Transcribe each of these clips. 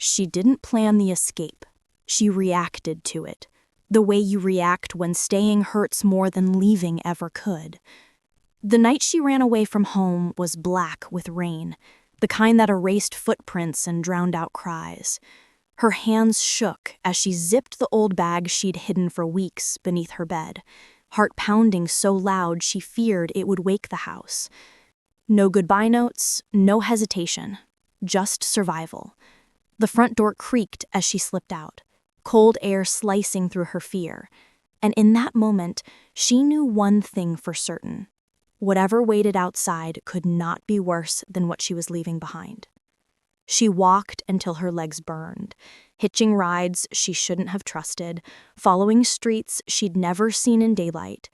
She didn't plan the escape. She reacted to it, the way you react when staying hurts more than leaving ever could. The night she ran away from home was black with rain, the kind that erased footprints and drowned out cries. Her hands shook as she zipped the old bag she'd hidden for weeks beneath her bed, heart pounding so loud she feared it would wake the house. No goodbye notes, no hesitation, just survival. The front door creaked as she slipped out, cold air slicing through her fear. And in that moment, she knew one thing for certain. Whatever waited outside could not be worse than what she was leaving behind. She walked until her legs burned, hitching rides she shouldn't have trusted, following streets she'd never seen in daylight.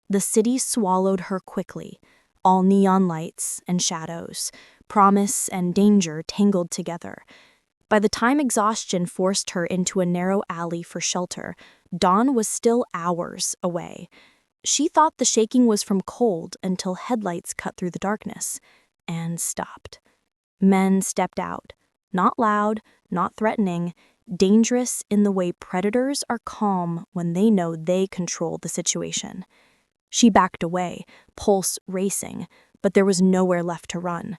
The city swallowed her quickly, all neon lights and shadows, promise and danger tangled together. By the time exhaustion forced her into a narrow alley for shelter, dawn was still hours away. She thought the shaking was from cold until headlights cut through the darkness and stopped. Men stepped out, not loud, not threatening, dangerous in the way predators are calm when they know they control the situation. She backed away, pulse racing, but there was nowhere left to run.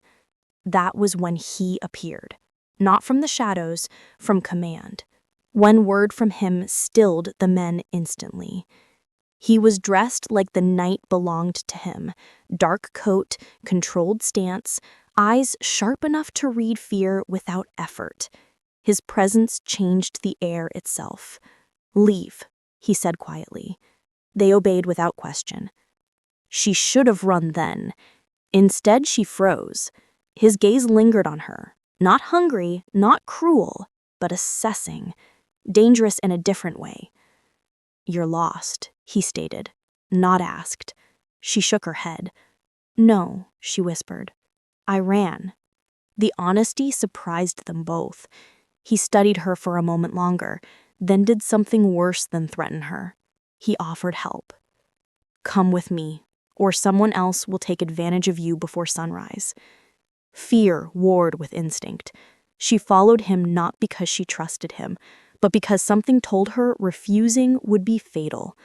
That was when he appeared. Not from the shadows, from command. One word from him stilled the men instantly. He was dressed like the night belonged to him. Dark coat, controlled stance, eyes sharp enough to read fear without effort. His presence changed the air itself. "Leave," he said quietly. They obeyed without question. She should have run then. Instead, she froze. His gaze lingered on her. Not hungry, not cruel, but assessing. Dangerous in a different way. "You're lost," he stated, not asked. She shook her head. "No," she whispered. "I ran." The honesty surprised them both. He studied her for a moment longer, then did something worse than threaten her. He offered help. "Come with me, or someone else will take advantage of you before sunrise." Fear warred with instinct. She followed him not because she trusted him, but because something told her refusing would be fatal.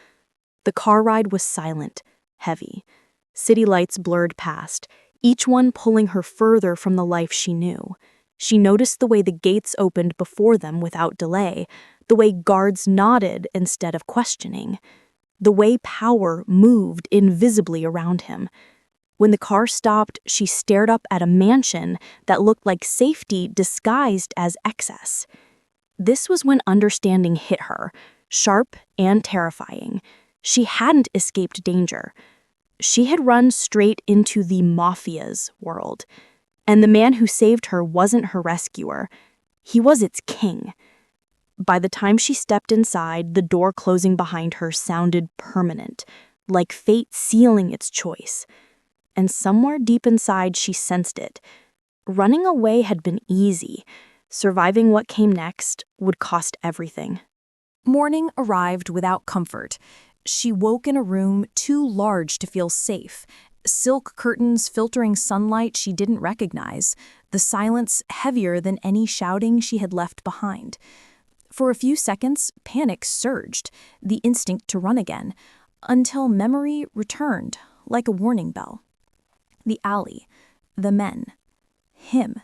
The car ride was silent, heavy. City lights blurred past, each one pulling her further from the life she knew. She noticed the way the gates opened before them without delay, the way guards nodded instead of questioning, the way power moved invisibly around him. When the car stopped, she stared up at a mansion that looked like safety disguised as excess. This was when understanding hit her, sharp and terrifying. She hadn't escaped danger. She had run straight into the Mafia's world. And the man who saved her wasn't her rescuer. He was its king. By the time she stepped inside, the door closing behind her sounded permanent, like fate sealing its choice. And somewhere deep inside she sensed it. Running away had been easy. Surviving what came next would cost everything. Morning arrived without comfort. She woke in a room too large to feel safe. Silk curtains filtering sunlight she didn't recognize, the silence heavier than any shouting she had left behind. For a few seconds, panic surged, the instinct to run again, until memory returned, like a warning bell. The alley, the men, him.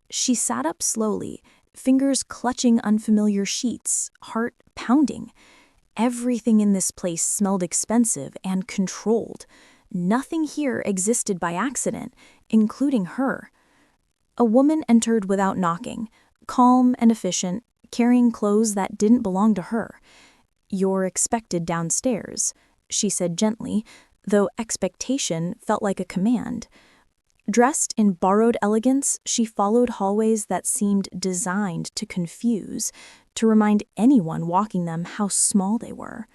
She sat up slowly, fingers clutching unfamiliar sheets, heart pounding. Everything in this place smelled expensive and controlled. Nothing here existed by accident, including her. A woman entered without knocking, calm and efficient, carrying clothes that didn't belong to her. "You're expected downstairs," she said gently, though expectation felt like a command. Dressed in borrowed elegance, she followed hallways that seemed designed to confuse, to remind anyone walking them how small they were.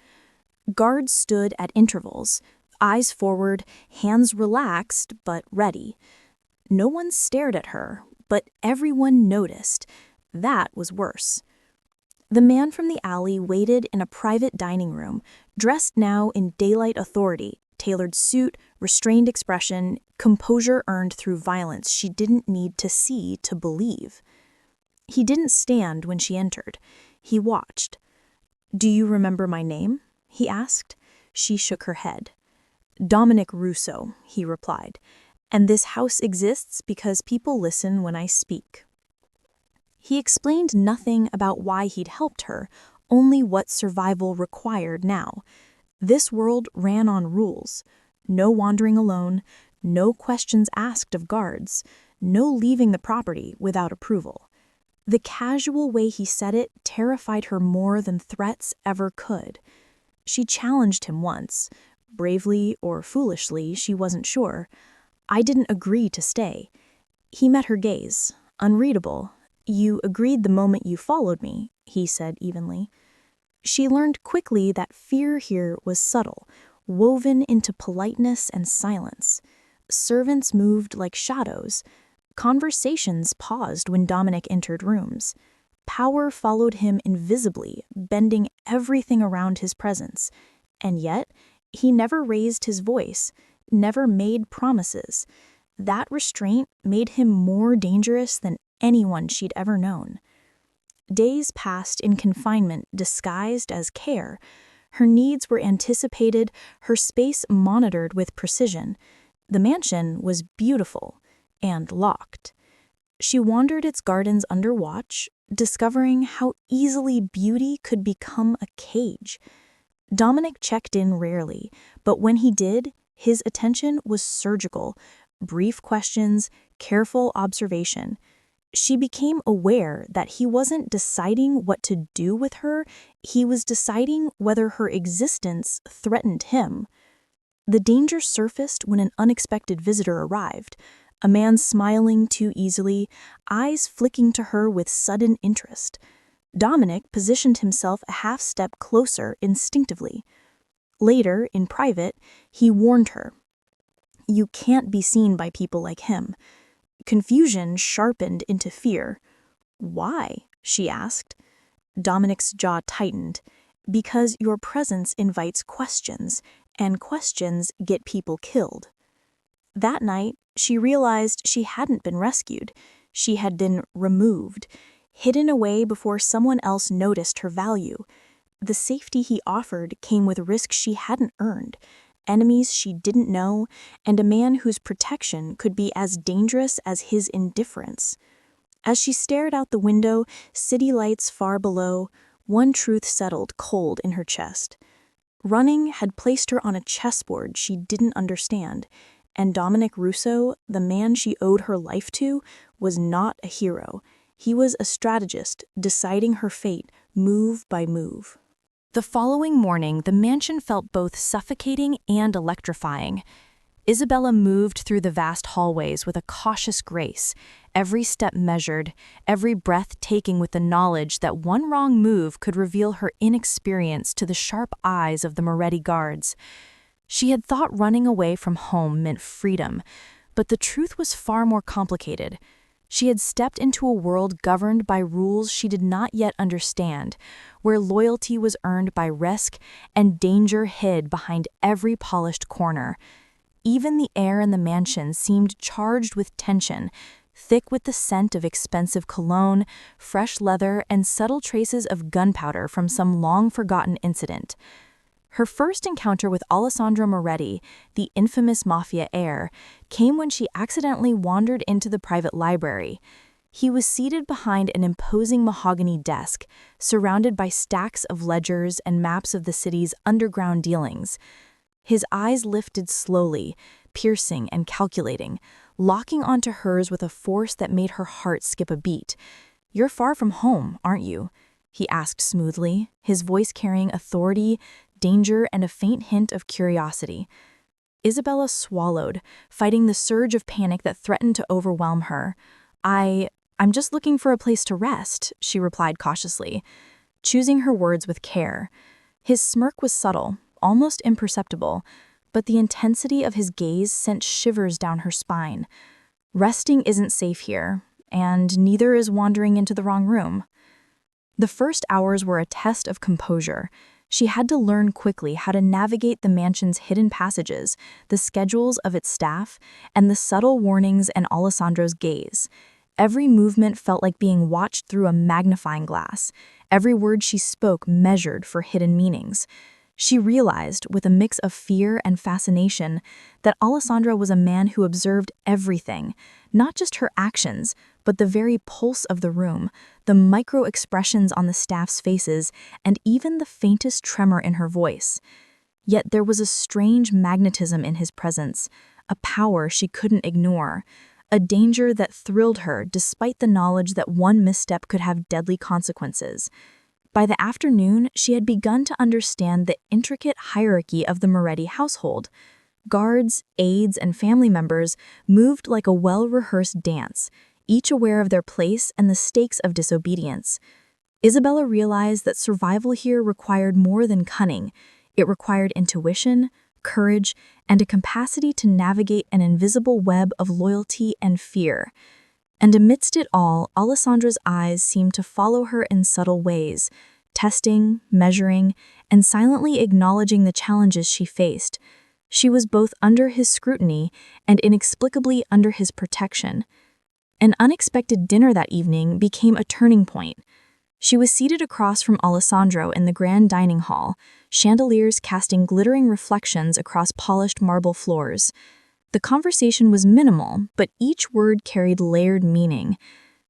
Guards stood at intervals, eyes forward, hands relaxed but ready. No one stared at her, but everyone noticed. That was worse. The man from the alley waited in a private dining room, dressed now in daylight authority, tailored suit, restrained expression, composure earned through violence she didn't need to see to believe. He didn't stand when she entered. He watched. "Do you remember my name?" he asked. She shook her head. "Dominic Russo," he replied, "and this house exists because people listen when I speak." He explained nothing about why he'd helped her, only what survival required now. This world ran on rules. No wandering alone, no questions asked of guards, no leaving the property without approval. The casual way he said it terrified her more than threats ever could. She challenged him once, bravely or foolishly, she wasn't sure. "I didn't agree to stay." He met her gaze, unreadable. "You agreed the moment you followed me," he said evenly. She learned quickly that fear here was subtle, woven into politeness and silence. Servants moved like shadows. Conversations paused when Dominic entered rooms. Power followed him invisibly, bending everything around his presence. And yet, he never raised his voice, never made promises. That restraint made him more dangerous than anyone she'd ever known. Days passed in confinement disguised as care. Her needs were anticipated, her space monitored with precision. The mansion was beautiful and locked. She wandered its gardens under watch, discovering how easily beauty could become a cage. Dominic checked in rarely, but when he did, his attention was surgical. Brief questions, careful observation. She became aware that he wasn't deciding what to do with her, he was deciding whether her existence threatened him. The danger surfaced when an unexpected visitor arrived. A man smiling too easily, eyes flicking to her with sudden interest. Dominic positioned himself a half-step closer instinctively. Later, in private, he warned her. "You can't be seen by people like him." Confusion sharpened into fear. "Why?" she asked. Dominic's jaw tightened. "Because your presence invites questions, and questions get people killed." That night, she realized she hadn't been rescued. She had been removed, hidden away before someone else noticed her value. The safety he offered came with risks she hadn't earned, enemies she didn't know, and a man whose protection could be as dangerous as his indifference. As she stared out the window, city lights far below, one truth settled cold in her chest. Running had placed her on a chessboard she didn't understand, and Dominic Russo, the man she owed her life to, was not a hero. He was a strategist, deciding her fate move by move. The following morning, the mansion felt both suffocating and electrifying. Isabella moved through the vast hallways with a cautious grace, every step measured, every breath taking with the knowledge that one wrong move could reveal her inexperience to the sharp eyes of the Moretti guards. She had thought running away from home meant freedom, but the truth was far more complicated. She had stepped into a world governed by rules she did not yet understand, where loyalty was earned by risk and danger hid behind every polished corner. Even the air in the mansion seemed charged with tension, thick with the scent of expensive cologne, fresh leather, and subtle traces of gunpowder from some long-forgotten incident. Her first encounter with Alessandro Moretti, the infamous Mafia heir, came when she accidentally wandered into the private library. He was seated behind an imposing mahogany desk, surrounded by stacks of ledgers and maps of the city's underground dealings. His eyes lifted slowly, piercing and calculating, locking onto hers with a force that made her heart skip a beat. "You're far from home, aren't you?" he asked smoothly, his voice carrying authority, danger, and a faint hint of curiosity. Isabella swallowed, fighting the surge of panic that threatened to overwhelm her. I'm just looking for a place to rest," she replied cautiously, choosing her words with care. His smirk was subtle, almost imperceptible, but the intensity of his gaze sent shivers down her spine. "Resting isn't safe here, and neither is wandering into the wrong room." The first hours were a test of composure. She had to learn quickly how to navigate the mansion's hidden passages, the schedules of its staff, and the subtle warnings in Alessandro's gaze. Every movement felt like being watched through a magnifying glass, every word she spoke measured for hidden meanings. She realized, with a mix of fear and fascination, that Alessandro was a man who observed everything, not just her actions, but the very pulse of the room, the micro-expressions on the staff's faces, and even the faintest tremor in her voice. Yet there was a strange magnetism in his presence, a power she couldn't ignore, a danger that thrilled her despite the knowledge that one misstep could have deadly consequences. By the afternoon, she had begun to understand the intricate hierarchy of the Moretti household. Guards, aides, and family members moved like a well-rehearsed dance, each aware of their place and the stakes of disobedience. Isabella realized that survival here required more than cunning. It required intuition, courage, and a capacity to navigate an invisible web of loyalty and fear. And amidst it all, Alessandro's eyes seemed to follow her in subtle ways, testing, measuring, and silently acknowledging the challenges she faced. She was both under his scrutiny and inexplicably under his protection. An unexpected dinner that evening became a turning point. She was seated across from Alessandro in the grand dining hall, chandeliers casting glittering reflections across polished marble floors. The conversation was minimal, but each word carried layered meaning.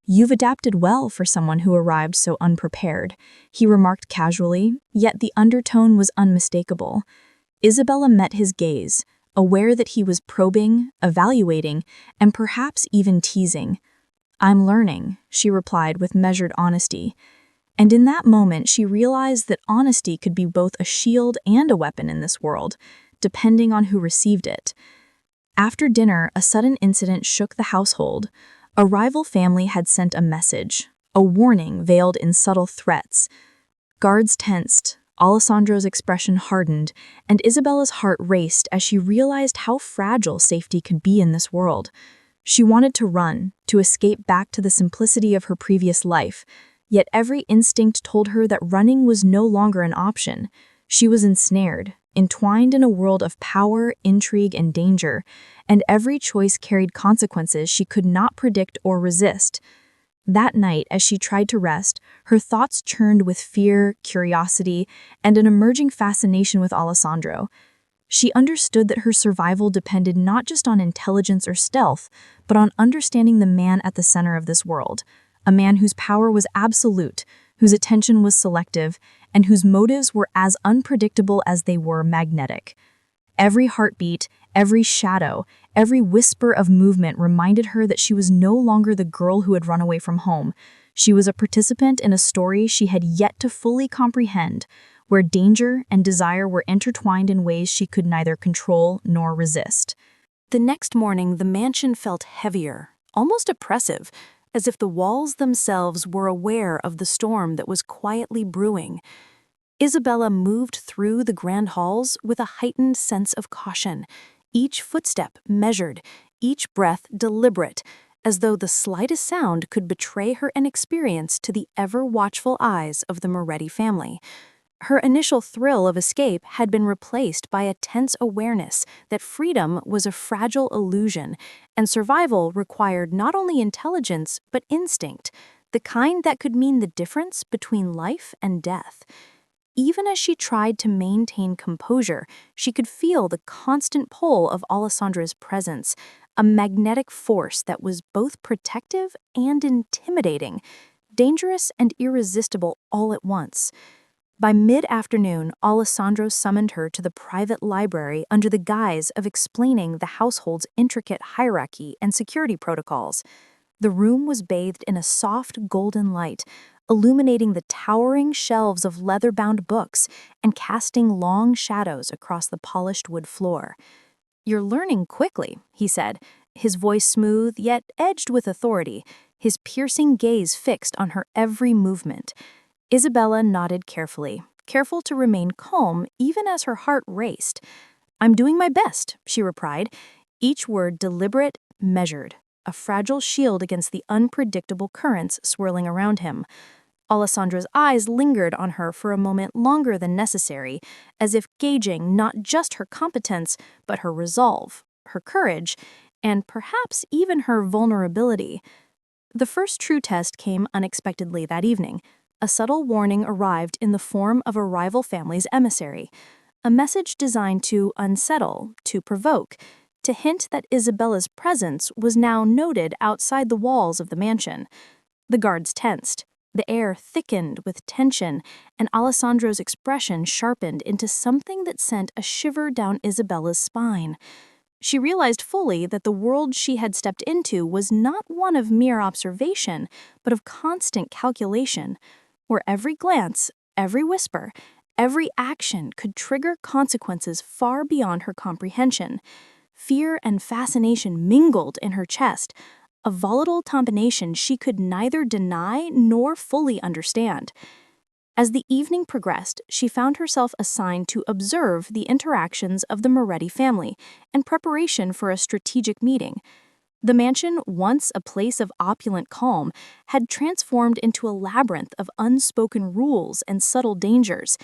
"You've adapted well for someone who arrived so unprepared," he remarked casually, yet the undertone was unmistakable. Isabella met his gaze, aware that he was probing, evaluating, and perhaps even teasing. "I'm learning," she replied with measured honesty. And in that moment, she realized that honesty could be both a shield and a weapon in this world, depending on who received it. After dinner, a sudden incident shook the household. A rival family had sent a message, a warning veiled in subtle threats. Guards tensed, Alessandro's expression hardened, and Isabella's heart raced as she realized how fragile safety could be in this world. She wanted to run, to escape back to the simplicity of her previous life, yet every instinct told her that running was no longer an option. She was ensnared, entwined in a world of power, intrigue, and danger, and every choice carried consequences she could not predict or resist. That night, as she tried to rest, her thoughts churned with fear, curiosity, and an emerging fascination with Alessandro. She understood that her survival depended not just on intelligence or stealth, but on understanding the man at the center of this world, a man whose power was absolute, whose attention was selective, and whose motives were as unpredictable as they were magnetic. Every heartbeat, every shadow, every whisper of movement reminded her that she was no longer the girl who had run away from home. She was a participant in a story she had yet to fully comprehend, where danger and desire were intertwined in ways she could neither control nor resist. The next morning, the mansion felt heavier, almost oppressive, as if the walls themselves were aware of the storm that was quietly brewing. Isabella moved through the grand halls with a heightened sense of caution, each footstep measured, each breath deliberate, as though the slightest sound could betray her inexperience to the ever-watchful eyes of the Moretti family. Her initial thrill of escape had been replaced by a tense awareness that freedom was a fragile illusion, and survival required not only intelligence but instinct, the kind that could mean the difference between life and death. Even as she tried to maintain composure, she could feel the constant pull of Alessandro's presence, a magnetic force that was both protective and intimidating, dangerous and irresistible all at once. By mid-afternoon, Alessandro summoned her to the private library under the guise of explaining the household's intricate hierarchy and security protocols. The room was bathed in a soft golden light, illuminating the towering shelves of leather-bound books and casting long shadows across the polished wood floor. "You're learning quickly," he said, his voice smooth yet edged with authority, his piercing gaze fixed on her every movement. Isabella nodded carefully, careful to remain calm even as her heart raced. "I'm doing my best," she replied, each word deliberate, measured, a fragile shield against the unpredictable currents swirling around him. Alessandro's eyes lingered on her for a moment longer than necessary, as if gauging not just her competence, but her resolve, her courage, and perhaps even her vulnerability. The first true test came unexpectedly that evening. A subtle warning arrived in the form of a rival family's emissary, a message designed to unsettle, to provoke, to hint that Isabella's presence was now noted outside the walls of the mansion. The guards tensed. The air thickened with tension, and Alessandro's expression sharpened into something that sent a shiver down Isabella's spine. She realized fully that the world she had stepped into was not one of mere observation, but of constant calculation, where every glance, every whisper, every action could trigger consequences far beyond her comprehension. Fear and fascination mingled in her chest, a volatile combination she could neither deny nor fully understand. As the evening progressed, she found herself assigned to observe the interactions of the Moretti family in preparation for a strategic meeting. The mansion, once a place of opulent calm, had transformed into a labyrinth of unspoken rules and subtle dangers.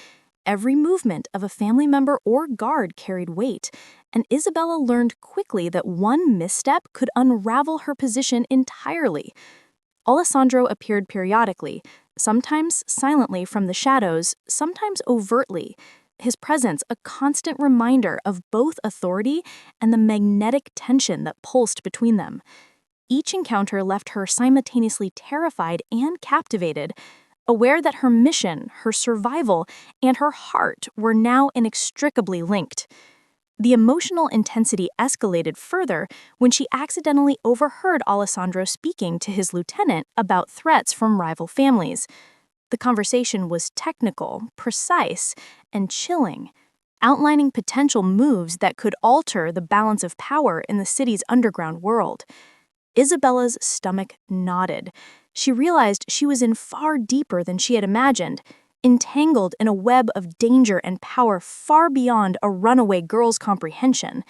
Every movement of a family member or guard carried weight, and Isabella learned quickly that one misstep could unravel her position entirely. Alessandro appeared periodically, sometimes silently from the shadows, sometimes overtly, his presence a constant reminder of both authority and the magnetic tension that pulsed between them. Each encounter left her simultaneously terrified and captivated, aware that her mission, her survival, and her heart were now inextricably linked. The emotional intensity escalated further when she accidentally overheard Alessandro speaking to his lieutenant about threats from rival families. The conversation was technical, precise, and chilling, outlining potential moves that could alter the balance of power in the city's underground world. Isabella's stomach knotted. She realized she was in far deeper than she had imagined, entangled in a web of danger and power far beyond a runaway girl's comprehension.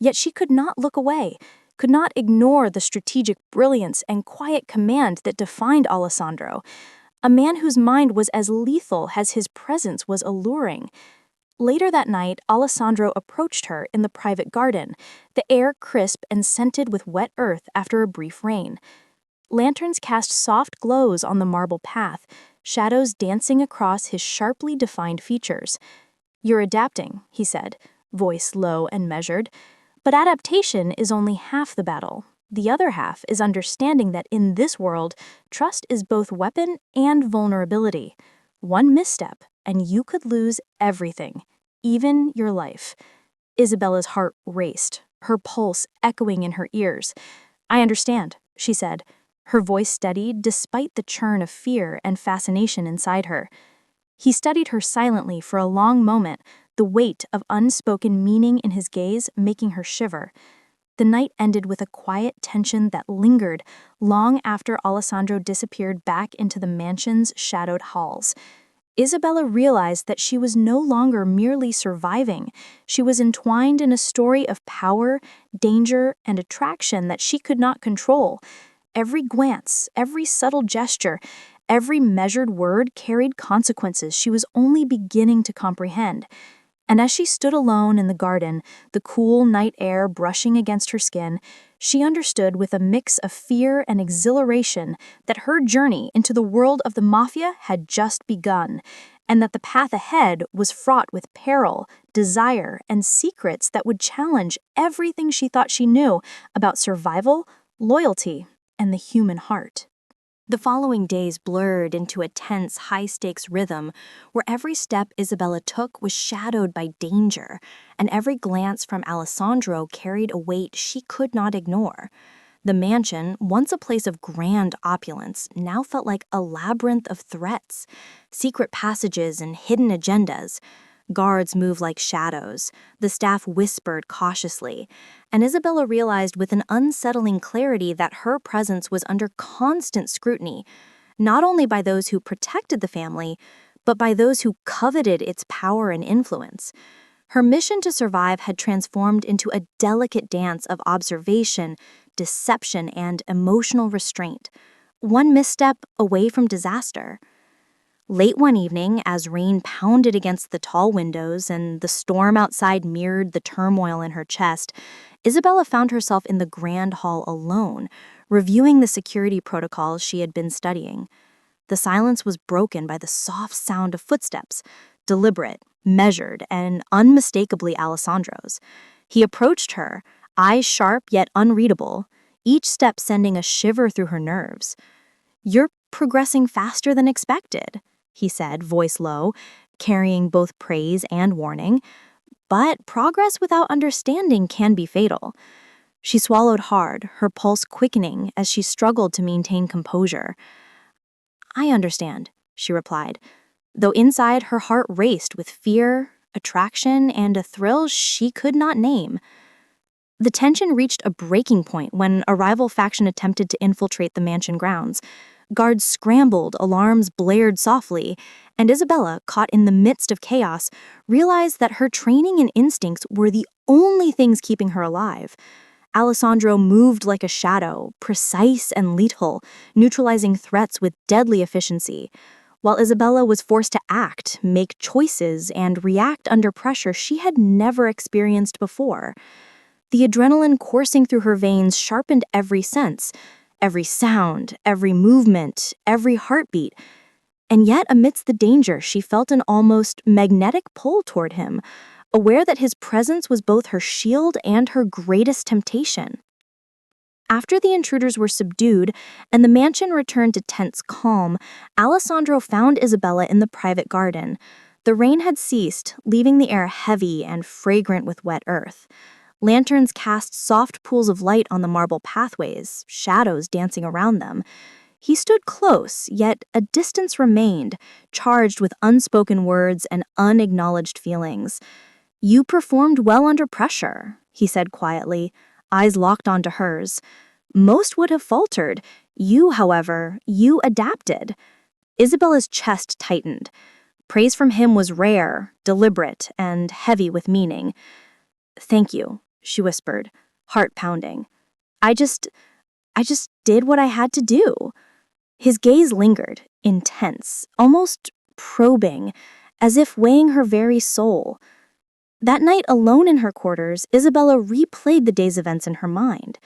Yet she could not look away, could not ignore the strategic brilliance and quiet command that defined Alessandro, a man whose mind was as lethal as his presence was alluring. Later that night, Alessandro approached her in the private garden, the air crisp and scented with wet earth after a brief rain. Lanterns cast soft glows on the marble path, shadows dancing across his sharply defined features. "You're adapting," he said, voice low and measured. "But adaptation is only half the battle. The other half is understanding that in this world, trust is both weapon and vulnerability. One misstep, and you could lose everything, even your life." Isabella's heart raced, her pulse echoing in her ears. "I understand," she said, her voice steady despite the churn of fear and fascination inside her. He studied her silently for a long moment, the weight of unspoken meaning in his gaze making her shiver. The night ended with a quiet tension that lingered long after Alessandro disappeared back into the mansion's shadowed halls. Isabella realized that she was no longer merely surviving. She was entwined in a story of power, danger, and attraction that she could not control. Every glance, every subtle gesture, every measured word carried consequences she was only beginning to comprehend. And as she stood alone in the garden, the cool night air brushing against her skin, she understood with a mix of fear and exhilaration that her journey into the world of the Mafia had just begun, and that the path ahead was fraught with peril, desire, and secrets that would challenge everything she thought she knew about survival, loyalty, and the human heart. The following days blurred into a tense, high-stakes rhythm where every step Isabella took was shadowed by danger, and every glance from Alessandro carried a weight she could not ignore. The mansion, once a place of grand opulence, now felt like a labyrinth of threats, secret passages and hidden agendas. Guards moved like shadows, the staff whispered cautiously, and Isabella realized with an unsettling clarity that her presence was under constant scrutiny, not only by those who protected the family, but by those who coveted its power and influence. Her mission to survive had transformed into a delicate dance of observation, deception, and emotional restraint, one misstep away from disaster. Late one evening, as rain pounded against the tall windows and the storm outside mirrored the turmoil in her chest, Isabella found herself in the grand hall alone, reviewing the security protocols she had been studying. The silence was broken by the soft sound of footsteps, deliberate, measured, and unmistakably Alessandro's. He approached her, eyes sharp yet unreadable, each step sending a shiver through her nerves. "You're progressing faster than expected," he said, voice low, carrying both praise and warning. "But progress without understanding can be fatal." She swallowed hard, her pulse quickening as she struggled to maintain composure. "I understand," she replied, though inside her heart raced with fear, attraction, and a thrill she could not name. The tension reached a breaking point when a rival faction attempted to infiltrate the mansion grounds. Guards scrambled, alarms blared softly, and Isabella, caught in the midst of chaos, realized that her training and instincts were the only things keeping her alive. Alessandro moved like a shadow, precise and lethal, neutralizing threats with deadly efficiency, while Isabella was forced to act, make choices, and react under pressure she had never experienced before. The adrenaline coursing through her veins sharpened every sense, every sound, every movement, every heartbeat. And yet, amidst the danger, she felt an almost magnetic pull toward him, aware that his presence was both her shield and her greatest temptation. After the intruders were subdued and the mansion returned to tense calm, Alessandro found Isabella in the private garden. The rain had ceased, leaving the air heavy and fragrant with wet earth. Lanterns cast soft pools of light on the marble pathways, shadows dancing around them. He stood close, yet a distance remained, charged with unspoken words and unacknowledged feelings. "You performed well under pressure," he said quietly, eyes locked onto hers. "Most would have faltered. You, however, you adapted." Isabella's chest tightened. Praise from him was rare, deliberate, and heavy with meaning. "Thank you," she whispered, heart pounding. I just did what I had to do." His gaze lingered, intense, almost probing, as if weighing her very soul. That night, alone in her quarters, Isabella replayed the day's events in her mind.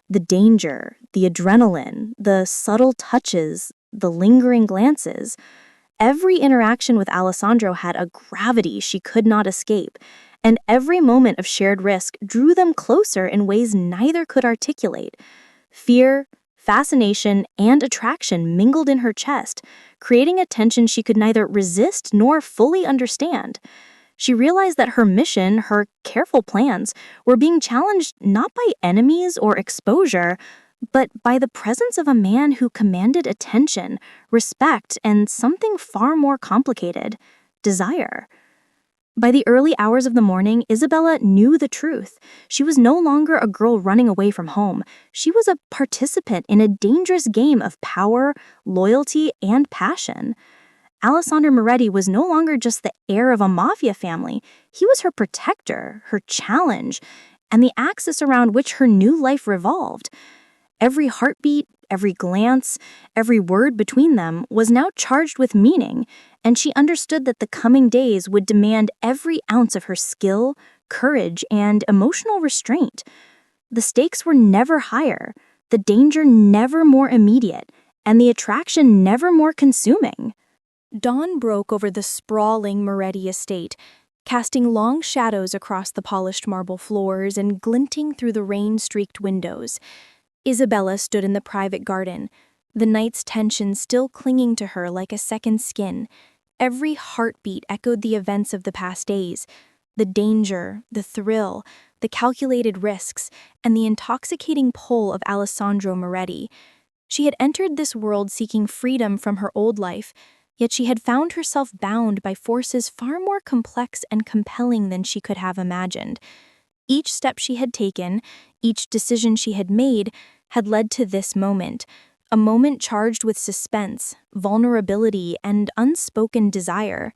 The danger, the adrenaline, the subtle touches, the lingering glances. Every interaction with Alessandro had a gravity she could not escape, and every moment of shared risk drew them closer in ways neither could articulate. Fear, fascination, and attraction mingled in her chest, creating a tension she could neither resist nor fully understand. She realized that her mission, her careful plans, were being challenged not by enemies or exposure, but by the presence of a man who commanded attention, respect, and something far more complicated: desire. By the early hours of the morning, Isabella knew the truth. She was no longer a girl running away from home. She was a participant in a dangerous game of power, loyalty, and passion. Alessandro Moretti was no longer just the heir of a mafia family. He was her protector, her challenge, and the axis around which her new life revolved. Every heartbeat, every glance, every word between them was now charged with meaning, and she understood that the coming days would demand every ounce of her skill, courage, and emotional restraint. The stakes were never higher, the danger never more immediate, and the attraction never more consuming. Dawn broke over the sprawling Moretti estate, casting long shadows across the polished marble floors and glinting through the rain-streaked windows. Isabella stood in the private garden, the night's tension still clinging to her like a second skin. Every heartbeat echoed the events of the past days, the danger, the thrill, the calculated risks, and the intoxicating pull of Alessandro Moretti. She had entered this world seeking freedom from her old life, yet she had found herself bound by forces far more complex and compelling than she could have imagined. Each step she had taken, each decision she had made, had led to this moment, a moment charged with suspense, vulnerability, and unspoken desire.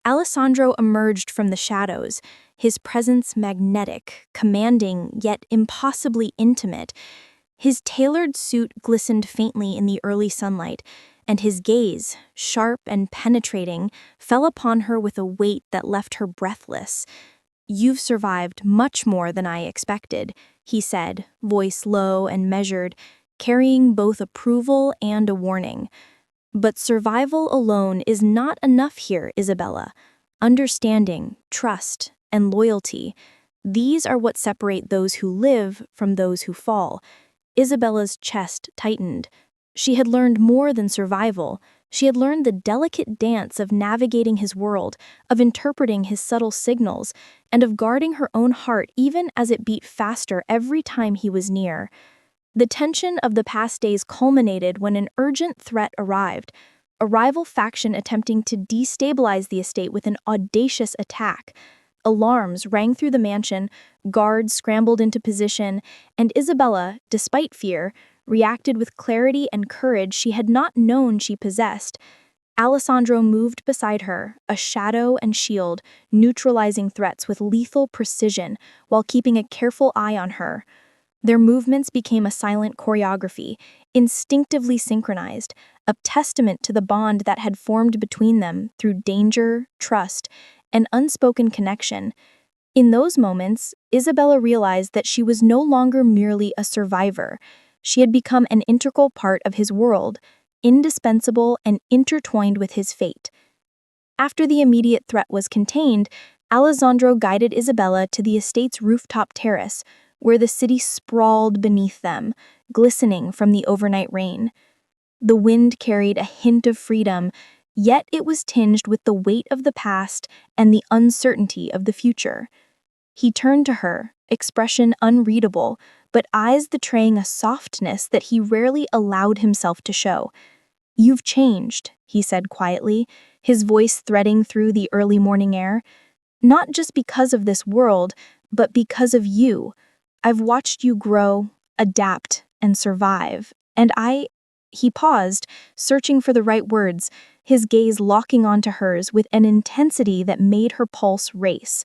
Alessandro emerged from the shadows, his presence magnetic, commanding, yet impossibly intimate. His tailored suit glistened faintly in the early sunlight, and his gaze, sharp and penetrating, fell upon her with a weight that left her breathless. "You've survived much more than I expected," he said, voice low and measured, carrying both approval and a warning. But survival alone is not enough here, Isabella. Understanding, trust, and loyalty, these are what separate those who live from those who fall. Isabella's chest tightened. She had learned more than survival. She had learned the delicate dance of navigating his world, of interpreting his subtle signals, and of guarding her own heart even as it beat faster every time he was near. The tension of the past days culminated when an urgent threat arrived, a rival faction attempting to destabilize the estate with an audacious attack. Alarms rang through the mansion, guards scrambled into position, and Isabella, despite fear, reacted with clarity and courage she had not known she possessed. Alessandro moved beside her, a shadow and shield, neutralizing threats with lethal precision while keeping a careful eye on her. Their movements became a silent choreography, instinctively synchronized, a testament to the bond that had formed between them through danger, trust, and unspoken connection. In those moments, Isabella realized that she was no longer merely a survivor. She had become an integral part of his world, indispensable and intertwined with his fate. After the immediate threat was contained, Alessandro guided Isabella to the estate's rooftop terrace, where the city sprawled beneath them, glistening from the overnight rain. The wind carried a hint of freedom, yet it was tinged with the weight of the past and the uncertainty of the future. He turned to her, expression unreadable, but eyes betraying a softness that he rarely allowed himself to show. "You've changed," he said quietly, his voice threading through the early morning air. "Not just because of this world, but because of you. I've watched you grow, adapt, and survive, and He paused, searching for the right words, his gaze locking onto hers with an intensity that made her pulse race.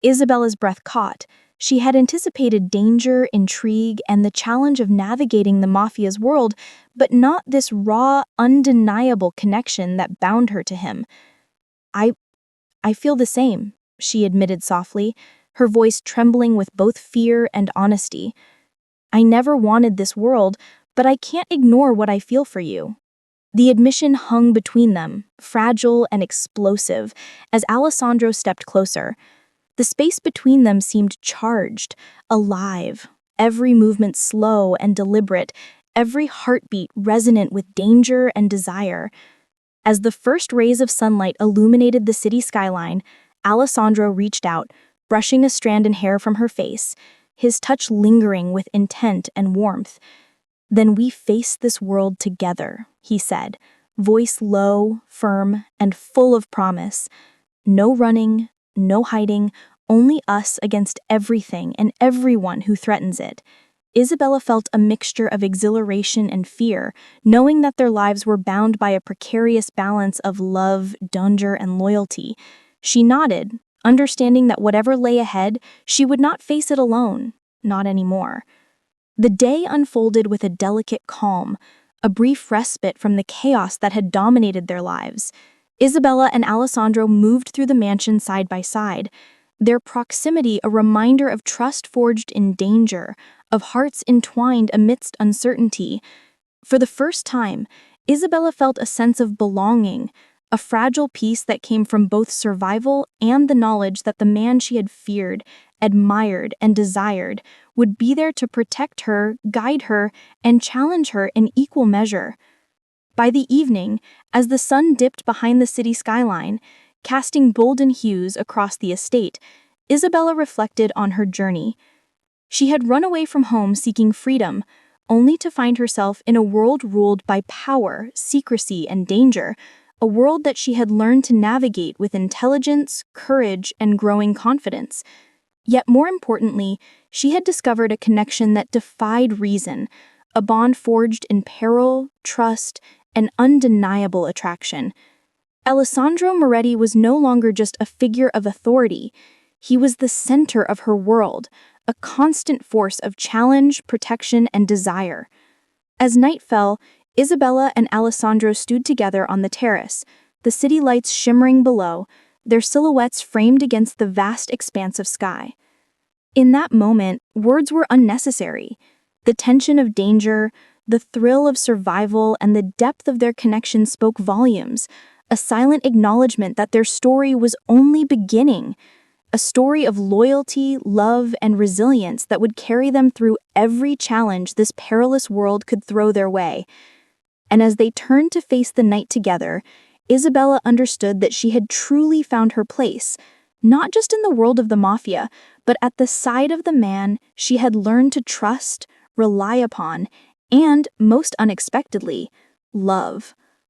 Isabella's breath caught. She had anticipated danger, intrigue, and the challenge of navigating the Mafia's world, but not this raw, undeniable connection that bound her to him. I feel the same," she admitted softly, her voice trembling with both fear and honesty. "I never wanted this world, but I can't ignore what I feel for you." The admission hung between them, fragile and explosive, as Alessandro stepped closer. The space between them seemed charged, alive, every movement slow and deliberate, every heartbeat resonant with danger and desire. As the first rays of sunlight illuminated the city skyline, Alessandro reached out, brushing a strand of hair from her face, his touch lingering with intent and warmth. "Then we face this world together," he said, voice low, firm, and full of promise. "No running, no hiding, only us against everything and everyone who threatens it." Isabella felt a mixture of exhilaration and fear, knowing that their lives were bound by a precarious balance of love, danger, and loyalty. She nodded, understanding that whatever lay ahead, she would not face it alone, not anymore. The day unfolded with a delicate calm, a brief respite from the chaos that had dominated their lives. Isabella and Alessandro moved through the mansion side by side, their proximity a reminder of trust forged in danger, of hearts entwined amidst uncertainty. For the first time, Isabella felt a sense of belonging, a fragile peace that came from both survival and the knowledge that the man she had feared, admired, and desired would be there to protect her, guide her, and challenge her in equal measure. By the evening, as the sun dipped behind the city skyline, casting golden hues across the estate, Isabella reflected on her journey. She had run away from home seeking freedom, only to find herself in a world ruled by power, secrecy, and danger, a world that she had learned to navigate with intelligence, courage, and growing confidence. Yet more importantly, she had discovered a connection that defied reason, a bond forged in peril, trust, and undeniable attraction. Alessandro Moretti was no longer just a figure of authority. He was the center of her world, a constant force of challenge, protection, and desire. As night fell, Isabella and Alessandro stood together on the terrace, the city lights shimmering below, their silhouettes framed against the vast expanse of sky. In that moment, words were unnecessary. The tension of danger, The thrill of survival and the depth of their connection spoke volumes, a silent acknowledgement that their story was only beginning, a story of loyalty, love, and resilience that would carry them through every challenge this perilous world could throw their way. And as they turned to face the night together, Isabella understood that she had truly found her place, not just in the world of the Mafia, but at the side of the man she had learned to trust, rely upon, and, most unexpectedly, love.